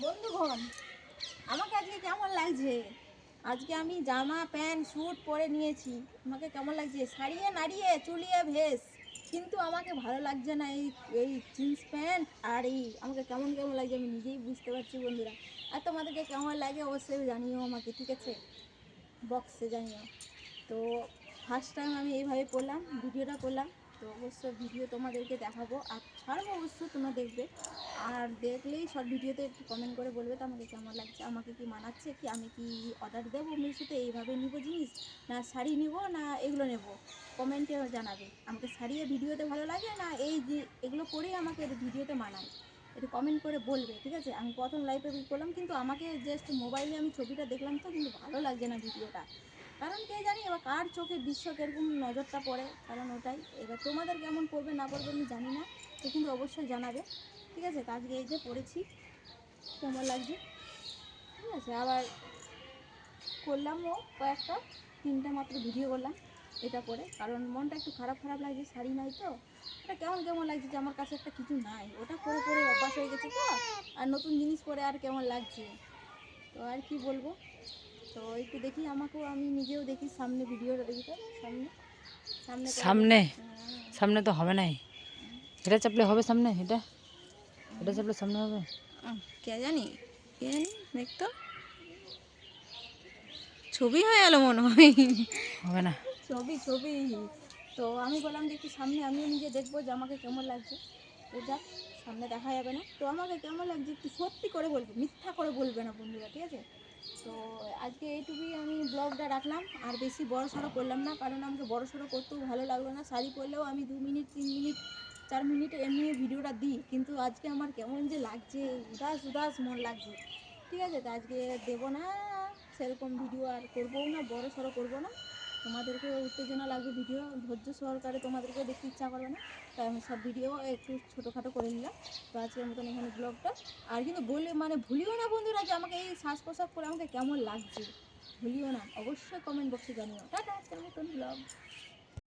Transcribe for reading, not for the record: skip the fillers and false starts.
বন্ধুগণ, আমাকে আজকে কেমন লাগছে? আজকে আমি জামা প্যান্ট স্যুট পরে নিয়েছি। আমাকে কেমন লাগছে? সারিয়ে নাড়িয়ে চুলিয়ে ভেস, কিন্তু আমাকে ভালো লাগছে না এই এই জিন্স প্যান্ট। আর এই আমাকে কেমন কেমন লাগছে আমি নিজেই বুঝতে পারছি বন্ধুরা। আর তোমাদেরকে কেমন লাগে অবশ্যই জানিও আমাকে, ঠিক আছে? বক্সে জানিও। তো ফার্স্ট টাইম আমি এইভাবে করলাম, ভিডিওটা করলাম। তো অবশ্য ভিডিও তোমাদেরকে দেখাবো আর ছাড়বো, অবশ্য তোমরা দেখবে। আর দেখলেই শর্ট ভিডিওতে একটু কমেন্ট করে বলবে তো আমাকে কেমন লাগছে, আমাকে কি মানাচ্ছে, কি আমি কি অর্ডার দেবো মিশোতে, এইভাবে নিব জিনিস, না শাড়ি নিব, না এগুলো নেব। কমেন্টে জানাবে আমাকে শাড়িয়ে ভিডিওতে ভালো লাগে, না এই যে এগুলো করেই আমাকে ভিডিওতে মানায়। একটু কমেন্ট করে বলবে, ঠিক আছে? আমি প্রথম লাইভে করলাম, কিন্তু আমাকে জাস্ট মোবাইলে আমি ছবিটা দেখলাম তো, কিন্তু ভালো লাগছে না ভিডিওটা। কারণ কে জানি এবার কার চোখে দৃশ্য কীরকম নজরটা পড়ে, কারণ ওটাই। এবার তোমাদের কেমন পড়বে না পড়বে আমি জানি না, তো কিন্তু অবশ্যই জানাবে, ঠিক আছে? তো আজকে এই যে পড়েছি, কেমন লাগছে, ঠিক আছে? আবার করলামও কয়েকটা, 3টা মাত্র ভিডিও করলাম এটা করে, কারণ মনটা একটু খারাপ খারাপ লাগছে, শাড়ি নাই তো। এটা কেমন কেমন লাগছে যে আমার কাছে একটা কিছু নাই, ওটা পরে পরে অভ্যাস হয়ে গেছে তো। আর নতুন জিনিস পরে আর কেমন লাগছে, তো আর কি বলবো। তো একটু দেখি, আমাকেও আমি নিজেও দেখি, সামনে ভিডিওটা দেখি, তো সামনে সামনে করা যাবে। সামনে সামনে তো হবে নাই। এটা চাপলে হবে সামনে? এটা এটা চাপলে সামনে হবে? কে জানি, কে জানি, দেখতো ছবি হয়ে গেল মনে হয়। হবে না। ছবি ছবি। তো আমি বললাম যে একটু সামনে আমিও নিজে দেখবো যে আমাকে কেমন লাগছে। তো যাক, সামনে দেখা যাবে না, তো আমাকে কেমন লাগছে একটু সত্যি করে বলবে, মিথ্যা করে বলবে না বন্ধুরা, ঠিক আছে? তো আজকে এইটুকুই আমি ব্লগটা রাখলাম, আর বেশি বড় সড়ো করলাম না, কারণ আমাকে বড় সড়ো করতেও ভালো লাগলো না। শাড়ি পরলেও আমি 2 মিনিট 3 মিনিট 4 মিনিট এমনি ভিডিওটা দিই, কিন্তু আজকে আমার কেমন যে লাগছে, উদাস উদাস মন লাগছে, ঠিক আছে? তো আজকে দেবো না সেরকম ভিডিও, আর করবোও না, বড় সড়ো করবো না। তোমাদেরকেও উত্তেজনা লাগবে, ভিডিও ধৈর্য সহকারে তোমাদেরকেও দেখতে ইচ্ছা করবে না, তাই আমি শর্ট ভিডিও একটু ছোটোখাটো করে নিলাম। তো আজকের মতন এখানে ব্লগটা। আর কিন্তু বলে মানে ভুলিও না বন্ধুরা যে আমাকে এই শ্বাস প্রশ্বাস করে আমাকে কেমন লাগছে, ভুলিও না, অবশ্যই কমেন্ট বক্সে জানিও। টাটা, আজকের মতন ব্লগ।